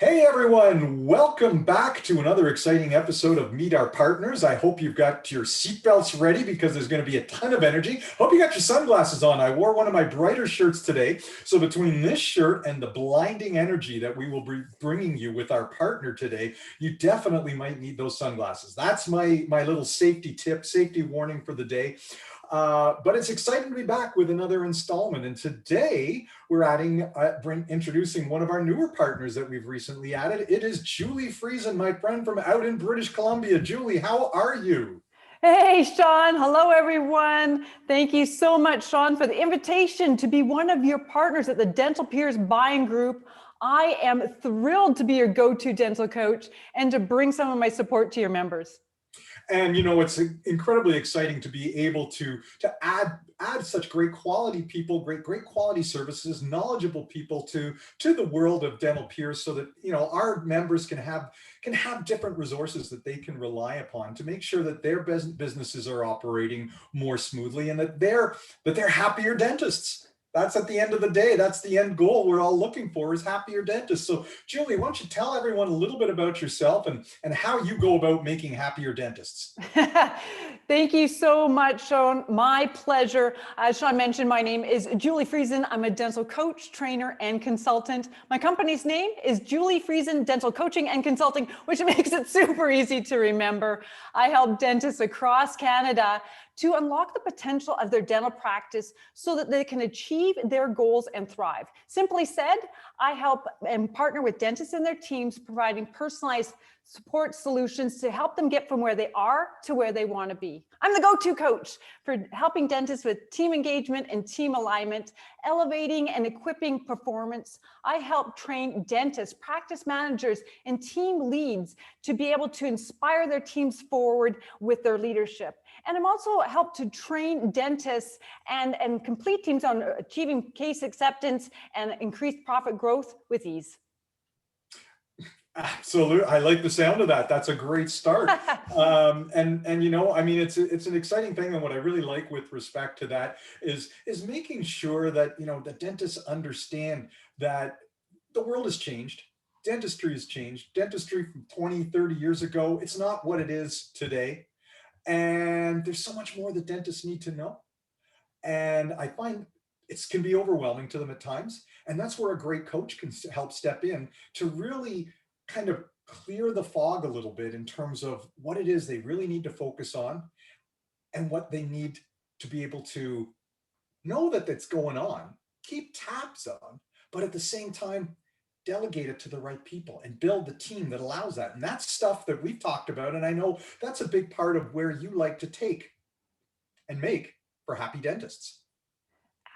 Hey everyone, welcome back to another exciting episode of Meet Our Partners. I hope you've got your seatbelts ready because there's going to be a ton of energy. Hope you got your sunglasses on. I wore one of my brighter shirts today. So between this shirt and the blinding energy that we will be bringing you with our partner today, you definitely might need those sunglasses. That's my little safety tip, safety warning for the day. But it's exciting to be back with another installment. And today we're introducing one of our newer partners that we've recently added. It is Julie Friesen, my friend from out in British Columbia. Julie, how are you? Hey, Sean. Hello, everyone. Thank you so much, Sean, for the invitation to be one of your partners at the DentalPeers buying group. I am thrilled to be your go-to dental coach and to bring some of my support to your members. And it's incredibly exciting to be able to add such great quality people, great quality services, knowledgeable people to the world of dental peers, so that our members can have different resources that they can rely upon to make sure that their businesses are operating more smoothly and that they're happier dentists. That's at the end of the day, that's the end goal we're all looking for, is happier dentists. So Julie, why don't you tell everyone a little bit about yourself and how you go about making happier dentists? Thank you so much, Sean. My pleasure. As Sean mentioned, my name is Julie Friesen. I'm a dental coach, trainer, and consultant. My company's name is Julie Friesen Dental Coaching and Consulting, which makes it super easy to remember. I help dentists across Canada to unlock the potential of their dental practice so that they can achieve their goals and thrive. Simply said, I help and partner with dentists and their teams, providing personalized support solutions to help them get from where they are to where they want to be. I'm the go-to coach for helping dentists with team engagement and team alignment, elevating and equipping performance. I help train dentists, practice managers, and team leads to be able to inspire their teams forward with their leadership. And I'm also helped to train dentists and complete teams on achieving case acceptance and increased profit growth with ease. Absolutely. I like the sound of that. That's a great start. It's an exciting thing. And what I really like with respect to that is making sure that, the dentists understand that the world has changed. Dentistry has changed. Dentistry from 20, 30 years ago, it's not what it is today. And there's so much more that dentists need to know. And I find it can be overwhelming to them at times. And that's where a great coach can help step in to really kind of clear the fog a little bit in terms of what it is they really need to focus on and what they need to be able to know that that's going on, keep tabs on, but at the same time, delegate it to the right people and build the team that allows that. And that's stuff that we've talked about. And I know that's a big part of where you like to take and make for happy dentists.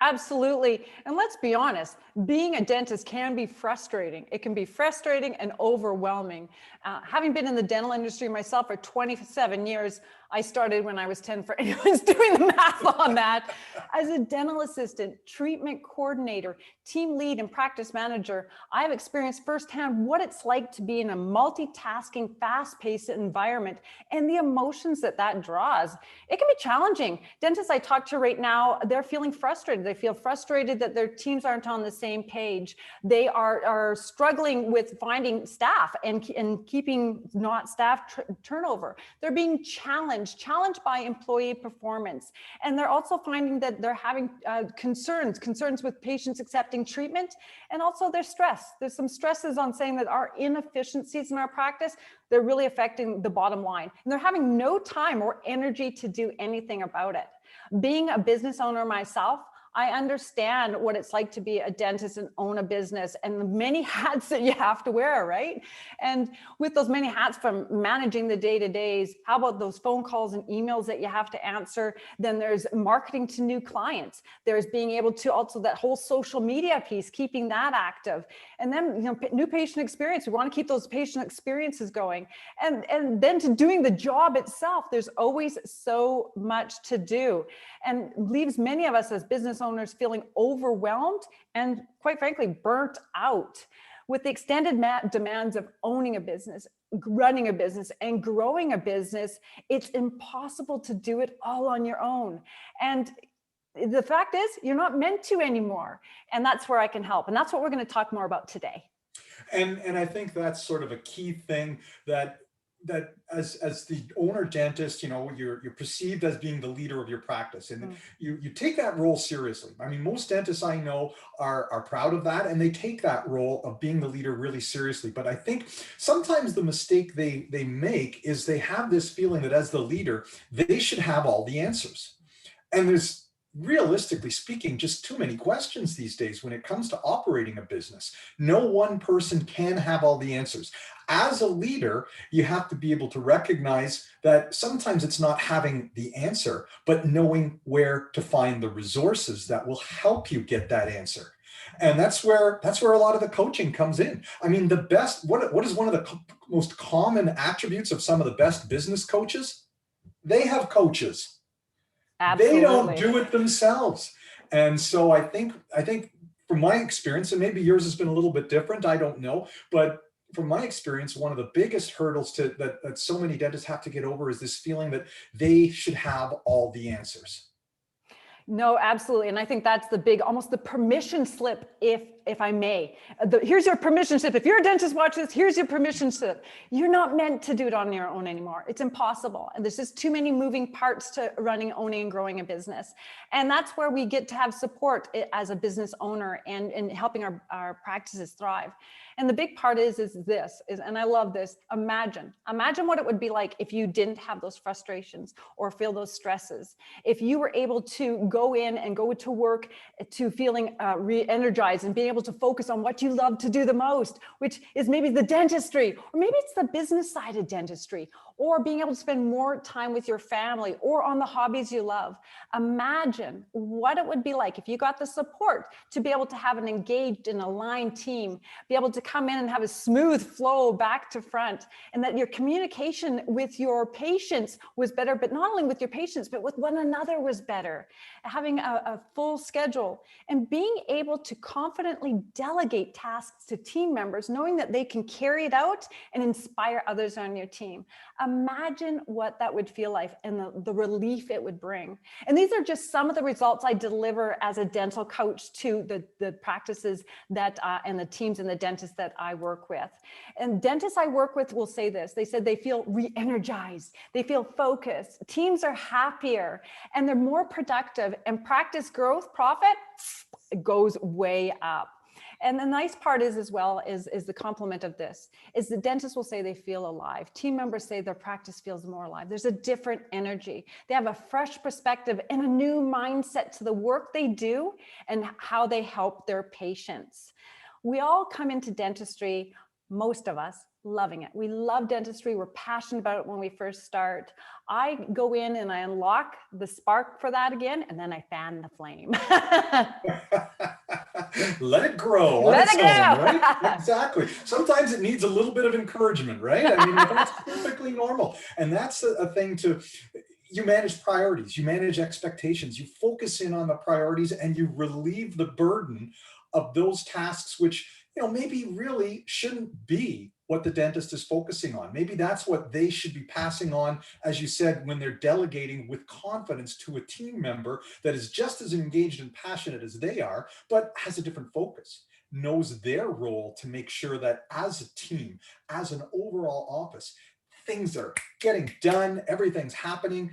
Absolutely. And let's be honest, being a dentist can be frustrating. It can be frustrating and overwhelming. Having been in the dental industry myself for 27 years, I started when I was 10, for anyone's doing the math on that. As a dental assistant, treatment coordinator, team lead, and practice manager, I've experienced firsthand what it's like to be in a multitasking, fast-paced environment and the emotions that draws. It can be challenging. Dentists I talk to right now, they're feeling frustrated. They feel frustrated that their teams aren't on the same page. They are struggling with finding staff and keeping not staff turnover. They're being challenged by employee performance. And they're also finding that they're having concerns with patients accepting treatment, and also their stress. There's some stresses on saying that our inefficiencies in our practice, they're really affecting the bottom line. And they're having no time or energy to do anything about it. Being a business owner myself, I understand what it's like to be a dentist and own a business and the many hats that you have to wear, right? And with those many hats, from managing the day-to-days, how about those phone calls and emails that you have to answer? Then there's marketing to new clients. There's being able to also, that whole social media piece, keeping that active. And then, new patient experience. We want to keep those patient experiences going. And then to doing the job itself, there's always so much to do, and leaves many of us as business owners feeling overwhelmed and, quite frankly, burnt out. With the extended demands of owning a business, running a business, and growing a business, it's impossible to do it all on your own. And the fact is, you're not meant to anymore. And that's where I can help. And that's what we're going to talk more about today. And I think that's sort of a key thing that as the owner dentist, you're perceived as being the leader of your practice, and Mm. you take that role seriously. I mean, most dentists I know are proud of that, and they take that role of being the leader really seriously. But I think sometimes the mistake they make is they have this feeling that as the leader, they should have all the answers. And there's, realistically speaking, just too many questions these days when it comes to operating a business. No one person can have all the answers. As a leader, you have to be able to recognize that sometimes it's not having the answer, but knowing where to find the resources that will help you get that answer. And that's where a lot of the coaching comes in. I mean, the best, what is one of the most common attributes of some of the best business coaches? They have coaches. They don't Absolutely. do it themselves. And so I think from my experience, and maybe yours has been a little bit different, I don't know, but from my experience, one of the biggest hurdles that so many dentists have to get over is this feeling that they should have all the answers. No, absolutely. And I think that's the big, almost the permission slip, if I may. Here's your permission slip. If you're a dentist, watch this, here's your permission slip. You're not meant to do it on your own anymore. It's impossible. And there's just too many moving parts to running, owning, and growing a business. And that's where we get to have support as a business owner and helping our practices thrive. And the big part is this, and I love this, imagine what it would be like if you didn't have those frustrations or feel those stresses. If you were able to go in and go to work to feeling re-energized and being able to focus on what you love to do the most, which is maybe the dentistry, or maybe it's the business side of dentistry, or being able to spend more time with your family or on the hobbies you love. Imagine what it would be like if you got the support to be able to have an engaged and aligned team, be able to come in and have a smooth flow back to front, and that your communication with your patients was better, but not only with your patients, but with one another was better. Having a full schedule and being able to confidently delegate tasks to team members, knowing that they can carry it out and inspire others on your team. Imagine what that would feel like and the relief it would bring. And these are just some of the results I deliver as a dental coach to the practices that and the teams and the dentists that I work with. And dentists I work with will say this. They said they feel re-energized, they feel focused, teams are happier, and they're more productive, and practice growth profit goes way up. And the nice part is as well is the complement of this is the dentists will say they feel alive. Team members say their practice feels more alive. There's a different energy. They have a fresh perspective and a new mindset to the work they do and how they help their patients. We all come into dentistry, most of us, loving it. We love dentistry. We're passionate about it when we first start. I go in and I unlock the spark for that again, and then I fan the flame. Let it grow on Let its it own, right? go. Exactly. Sometimes it needs a little bit of encouragement, right? I mean, that's perfectly normal. And that's a thing to, you manage priorities, you manage expectations, you focus in on the priorities, and you relieve the burden of those tasks which, maybe really shouldn't be what the dentist is focusing on. Maybe that's what they should be passing on, as you said, when they're delegating with confidence to a team member that is just as engaged and passionate as they are, but has a different focus, knows their role to make sure that as a team, as an overall office, things are getting done, everything's happening.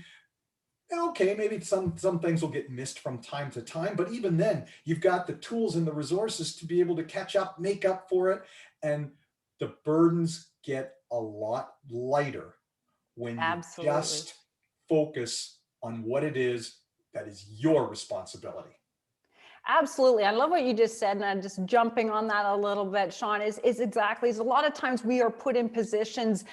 Okay, maybe some things will get missed from time to time, but even then, you've got the tools and the resources to be able to catch up, make up for it, and the burdens get a lot lighter when you Absolutely. just focus on what it is that is your responsibility. Absolutely. I love what you just said. And I'm just jumping on that a little bit, Sean, is exactly, is a lot of times we are put in positions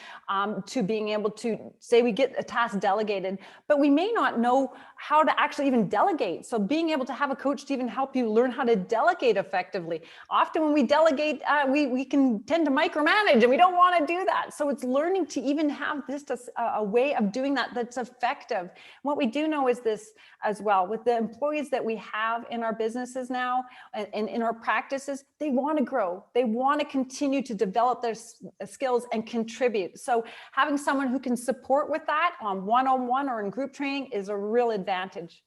to being able to say we get a task delegated, but we may not know how to actually even delegate. So being able to have a coach to even help you learn how to delegate effectively. Often when we delegate, we can tend to micromanage, and we don't want to do that. So it's learning to even have this a way of doing that that's effective. What we do know is this as well, with the employees that we have in our businesses now and in our practices, they want to grow. They want to continue to develop their skills and contribute. So having someone who can support with that on one-on-one or in group training is a real advantage.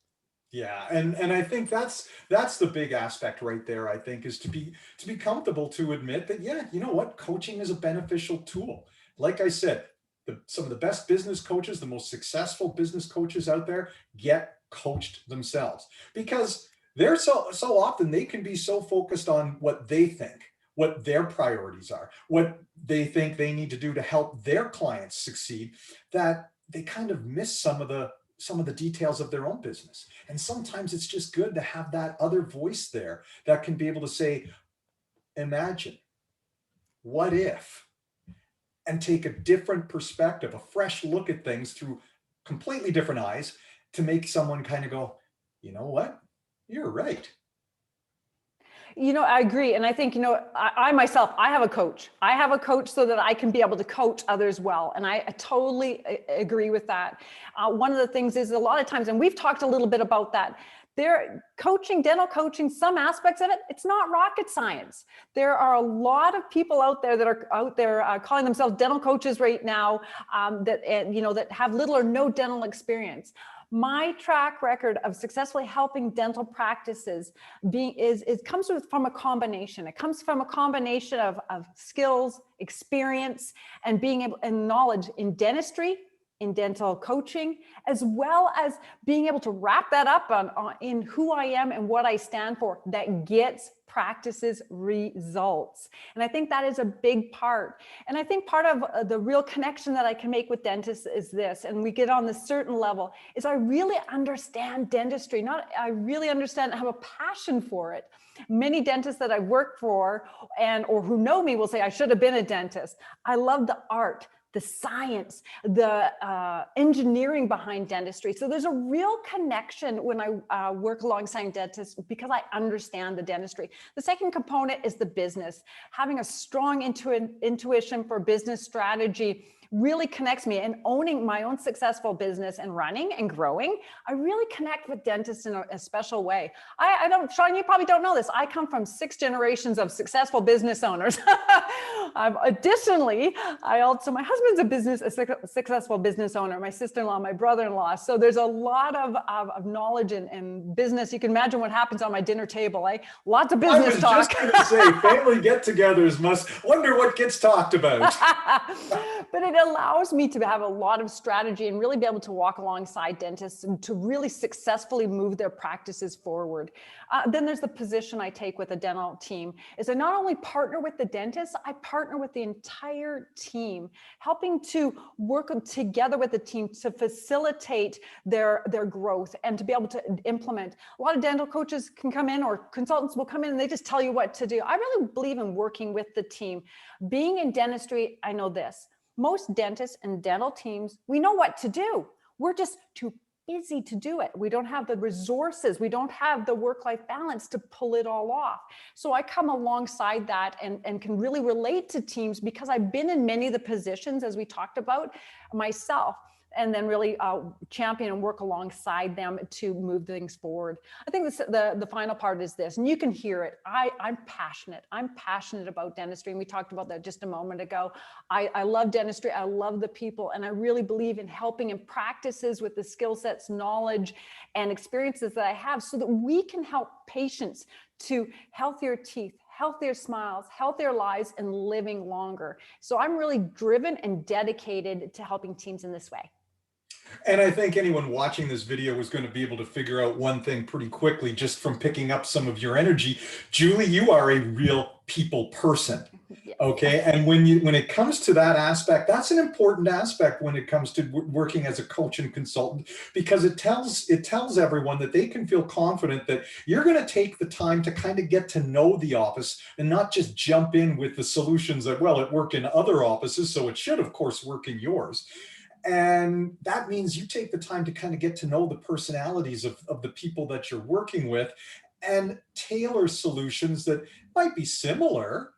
Yeah, and I think that's the big aspect right there, I think, is to be comfortable to admit that, yeah, you know what, coaching is a beneficial tool. Like I said, some of the best business coaches, the most successful business coaches out there get coached themselves because they're so often they can be so focused on what they think, what their priorities are, what they think they need to do to help their clients succeed, that they kind of miss some of the details of their own business. And sometimes it's just good to have that other voice there that can be able to say, imagine, what if, and take a different perspective, a fresh look at things through completely different eyes to make someone kind of go, you know what? You're right. I agree. And I think, I myself, I have a coach. I have a coach so that I can be able to coach others well. And I totally agree with that. One of the things is a lot of times, and we've talked a little bit about that, dental coaching, some aspects of it, it's not rocket science. There are a lot of people out there that are out there calling themselves dental coaches right now, that have little or no dental experience. My track record of successfully helping dental practices comes from a combination. It comes from a combination of skills, experience, and being able and knowledge in dentistry, in dental coaching, as well as being able to wrap that up in who I am and what I stand for that gets practices results. And I think that is a big part. And I think part of the real connection that I can make with dentists is this, and we get on this certain level, is I really understand dentistry. I really understand and have a passion for it. Many dentists that I work for or who know me will say, I should have been a dentist. I love the art, the science, the engineering behind dentistry. So there's a real connection when I work alongside dentists because I understand the dentistry. The second component is the business. Having a strong intuition for business strategy really connects me, and owning my own successful business and running and growing, I really connect with dentists in a special way. I don't, Sean, you probably don't know this. I come from 6 generations of successful business owners. Additionally, my husband's a successful business owner, my sister-in-law, my brother-in-law. So there's a lot of knowledge in business. You can imagine what happens on my dinner table, eh? Lots of business talk. I was just going to say, family get-togethers must wonder what gets talked about. But it allows me to have a lot of strategy and really be able to walk alongside dentists and to really successfully move their practices forward. Then there's the position I take with a dental team is I not only partner with the dentist, I partner with the entire team, helping to work together with the team to facilitate their growth and to be able to implement. A lot of dental coaches can come in, or consultants will come in and they just tell you what to do. I really believe in working with the team. Being in dentistry, I know this. Most dentists and dental teams, we know what to do. We're just too busy to do it. We don't have the resources. We don't have the work-life balance to pull it all off. So I come alongside that and can really relate to teams because I've been in many of the positions, as we talked about, myself, and then really champion and work alongside them to move things forward. I think the final part is this, and you can hear it. I'm passionate. I'm passionate about dentistry, and we talked about that just a moment ago. I love dentistry. I love the people, and I really believe in helping in practices with the skill sets, knowledge, and experiences that I have so that we can help patients to healthier teeth, healthier smiles, healthier lives, and living longer. So I'm really driven and dedicated to helping teams in this way. And I think anyone watching this video is going to be able to figure out one thing pretty quickly just from picking up some of your energy. Julie, you are a real people person. Yes. Okay. And when it comes to that aspect, that's an important aspect when it comes to working as a coach and consultant, because it tells everyone that they can feel confident that you're going to take the time to kind of get to know the office and not just jump in with the solutions that, well, it worked in other offices, so it should, of course, work in yours. And that means you take the time to kind of get to know the personalities of the people that you're working with and tailor solutions that might be similar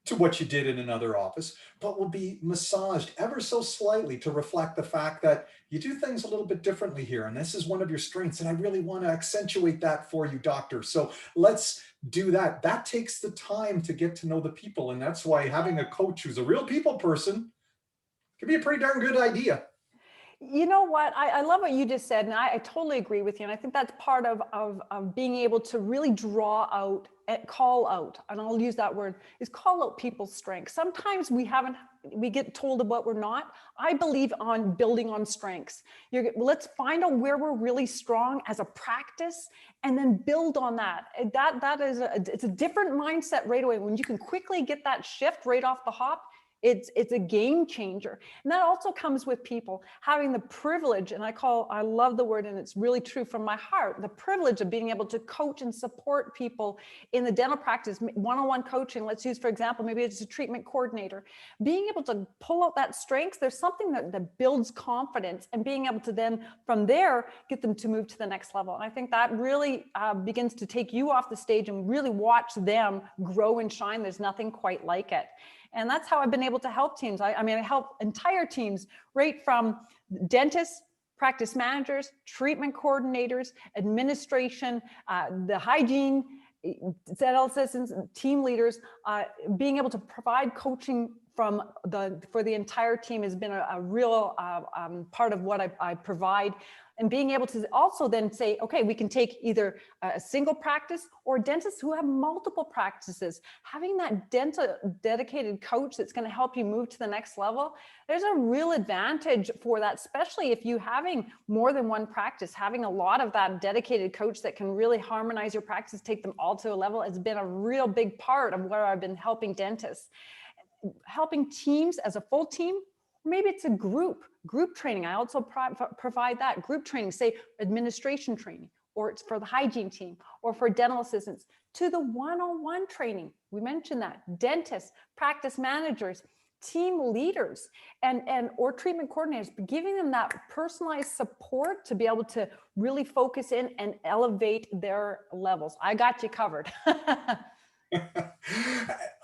to what you did in another office, but will be massaged ever so slightly to reflect the fact that you do things a little bit differently here. And this is one of your strengths. And I really want to accentuate that for you, doctor. So let's do that. That takes the time to get to know the people. And that's why having a coach who's a real people person can be a pretty darn good idea. You know what? I love what you just said, and I totally agree with you. And I think that's part of being able to really draw out, call out, and I'll use that word, is call out people's strengths. Sometimes we get told of what we're not. I believe on building on strengths. Let's find out where we're really strong as a practice, and then build on that. That is it's a different mindset right away. When you can quickly get that shift right off the hop, it's a game changer. And that also comes with people having the privilege, and I love the word, and it's really true from my heart, the privilege of being able to coach and support people in the dental practice, one-on-one coaching. Let's use, for example, maybe it's a treatment coordinator. Being able to pull out that strength, there's something that builds confidence, and being able to then from there get them to move to the next level. And I think that really begins to take you off the stage and really watch them grow and shine. There's nothing quite like it. And that's how I've been able to help teams. I mean, I help entire teams, right from dentists, practice managers, treatment coordinators, administration, the hygiene, dental assistants, team leaders, being able to provide coaching for the entire team has been a real part of what I provide. And being able to also then say, okay, we can take either a single practice or dentists who have multiple practices. Having that dental dedicated coach that's going to help you move to the next level, there's a real advantage for that, especially if you're having more than one practice. Having a lot of that dedicated coach that can really harmonize your practice, take them all to a level, has been a real big part of where I've been helping dentists. Helping teams as a full team, maybe it's a group training. I also provide that group training, say administration training, or it's for the hygiene team, or for dental assistants, to the one-on-one training. We mentioned that. Dentists, practice managers, team leaders, or treatment coordinators, giving them that personalized support to be able to really focus in and elevate their levels. I got you covered.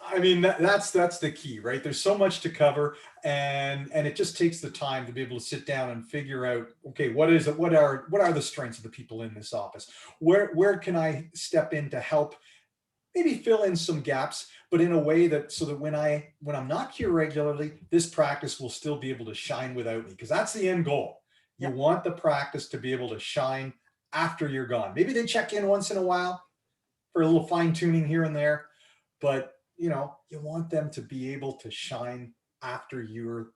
I mean, that's the key, right? There's so much to cover, and it just takes the time to be able to sit down and figure out, okay, what is it? What are the strengths of the people in this office? Where can I step in to help maybe fill in some gaps, but in a way that so that when I'm not here regularly, this practice will still be able to shine without me, because that's the end goal. You Yep. want the practice to be able to shine after you're gone. Maybe they check in once in a while for a little fine tuning here and there, but you want them to be able to shine after your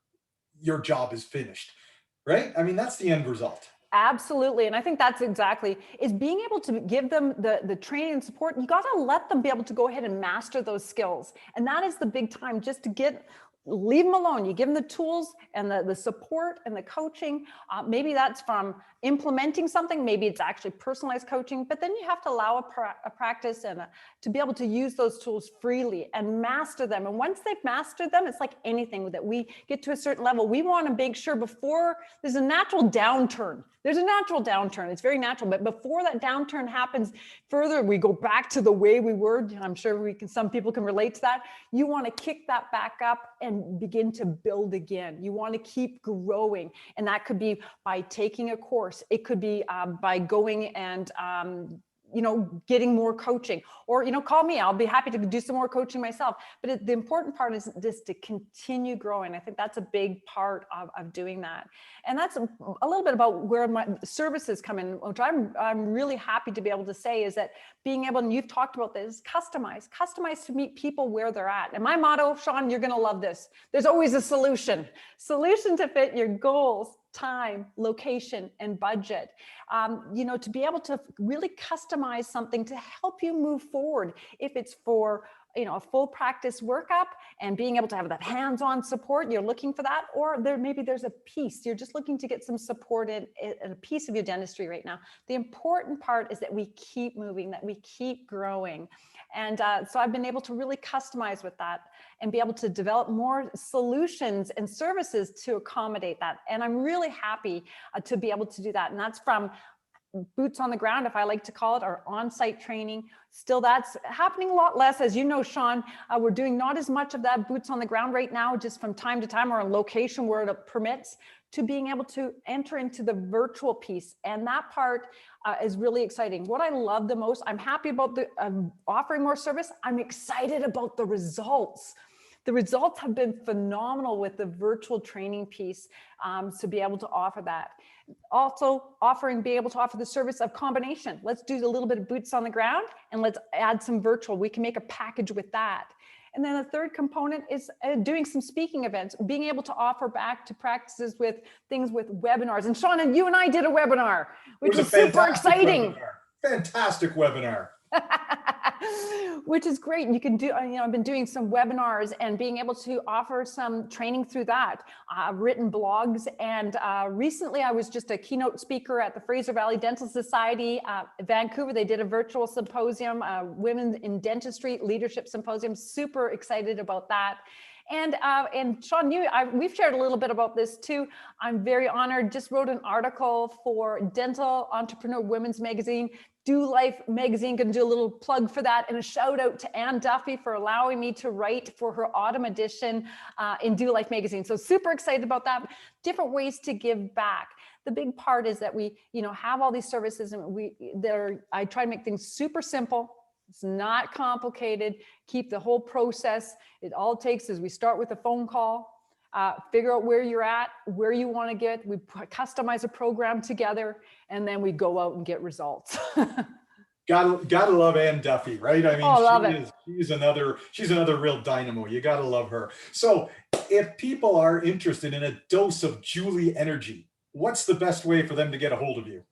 job is finished, right? I mean, that's the end result. Absolutely. And I think that's exactly is being able to give them the training and support. You got to let them be able to go ahead and master those skills. And that is the big time, just to leave them alone. You give them the tools and the support and the coaching. Maybe that's from implementing something. Maybe it's actually personalized coaching, but then you have to allow a practice and to be able to use those tools freely and master them. And once they've mastered them, it's like anything that we get to a certain level. We want to make sure before there's a natural downturn. There's a natural downturn. It's very natural, but before that downturn happens further, we go back to the way we were. I'm sure some people can relate to that. You want to kick that back up and begin to build again. You want to keep growing. And that could be by taking a course. It could be by going and getting more coaching, or call me. I'll be happy to do some more coaching myself. But the important part is just to continue growing. I think that's a big part of doing that. And that's a little bit about where my services come in, which I'm really happy to be able to say is that being able, and you've talked about this, customize to meet people where they're at. And my motto, Sean, you're going to love this. There's always a solution to fit your goals, time, location, and budget. To be able to really customize something to help you move forward. If it's for a full practice workup and being able to have that hands-on support, you're looking for that, or maybe there's a piece, you're just looking to get some support in a piece of your dentistry right now. The important part is that we keep moving, that we keep growing. And so I've been able to really customize with that and be able to develop more solutions and services to accommodate that. And I'm really happy to be able to do that. And that's from boots on the ground, if I like to call it, or on-site training. Still, that's happening a lot less. As you know, Sean, we're doing not as much of that boots on the ground right now, just from time to time, or a location where it permits, to being able to enter into the virtual piece. And that part is really exciting. What I love the most, I'm happy about the offering more service. I'm excited about the results. The results have been phenomenal with the virtual training piece, to be able to offer that. Also be able to offer the service of combination. Let's do a little bit of boots on the ground and let's add some virtual. We can make a package with that. And then the third component is doing some speaking events, being able to offer back to practices with things with webinars. And Sean, you and I did a webinar, which was super exciting. Fantastic webinar. Which is great. You can do, I've been doing some webinars and being able to offer some training through that, written blogs. And recently I was just a keynote speaker at the Fraser Valley Dental Society, Vancouver. They did a virtual symposium, Women in Dentistry Leadership Symposium. Super excited about that. And Sean, we've shared a little bit about this too. I'm very honored. Just wrote an article for Dental Entrepreneur Women's Magazine. Do Life Magazine, going to do a little plug for that, and a shout out to Ann Duffy for allowing me to write for her autumn edition in Do Life Magazine. So super excited about that. Different ways to give back. The big part is that we, have all these services, and I try to make things super simple. It's not complicated. Keep the whole process. It all takes is we start with a phone call, figure out where you're at, where you want to get. We customize a program together, and then we go out and get results. Gotta love Ann Duffy, right? I mean, she's another real dynamo. You gotta love her. So if people are interested in a dose of Julie energy, what's the best way for them to get a hold of you?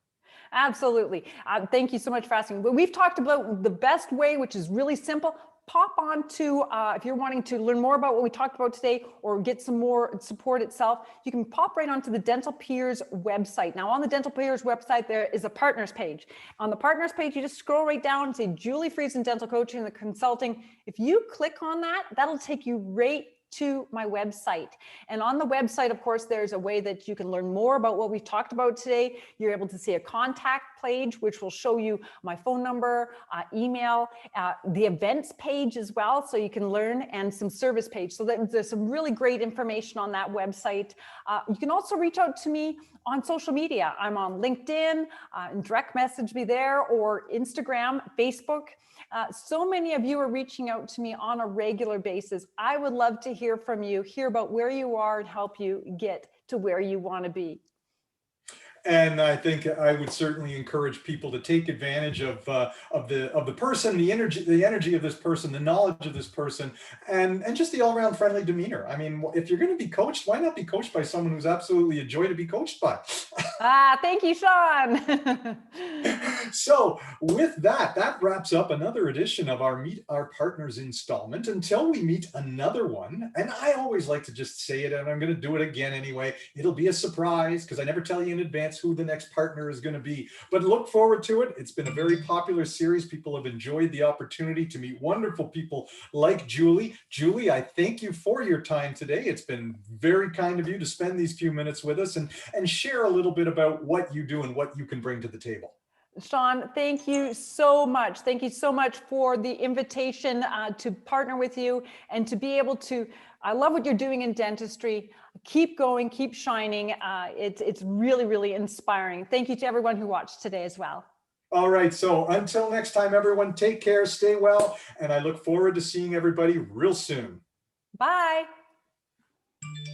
Absolutely. Thank you so much for asking. But we've talked about the best way, which is really simple. Pop on to, if you're wanting to learn more about what we talked about today or get some more support itself, you can pop right onto the DentalPeers website. Now on the DentalPeers website, there is a partners page. On the partners page, you just scroll right down and say Julie Friesen Dental Coaching and Consulting. If you click on that, that'll take you right to my website. And on the website, of course, there's a way that you can learn more about what we've talked about today. You're able to see a contact page, which will show you my phone number, email, the events page as well, so you can learn, and some service page. So there's some really great information on that website. You can also reach out to me on social media. I'm on LinkedIn, and direct message me there, or Instagram, Facebook. So many of you are reaching out to me on a regular basis. I would love to hear from you, hear about where you are, and help you get to where you want to be. And I think I would certainly encourage people to take advantage of the person, the energy of this person, the knowledge of this person, and just the all-around friendly demeanor. I mean, if you're going to be coached, why not be coached by someone who's absolutely a joy to be coached by? Thank you, Sean. So with that wraps up another edition of our Meet Our Partners installment. Until we meet another one, and I always like to just say it, and I'm going to do it again anyway. It'll be a surprise because I never tell you in advance who the next partner is going to be, but look forward to it. It's been a very popular series. People have enjoyed the opportunity to meet wonderful people like Julie. Julie, I thank you for your time today. It's been very kind of you to spend these few minutes with us and share a little bit about what you do and what you can bring to the table. Sean, thank you so much. Thank you so much for the invitation to partner with you and to be able to, I love what you're doing in dentistry. Keep going, keep shining. It's really, really inspiring. Thank you to everyone who watched today as well. All right. So until next time, everyone, take care, stay well, and I look forward to seeing everybody real soon. Bye.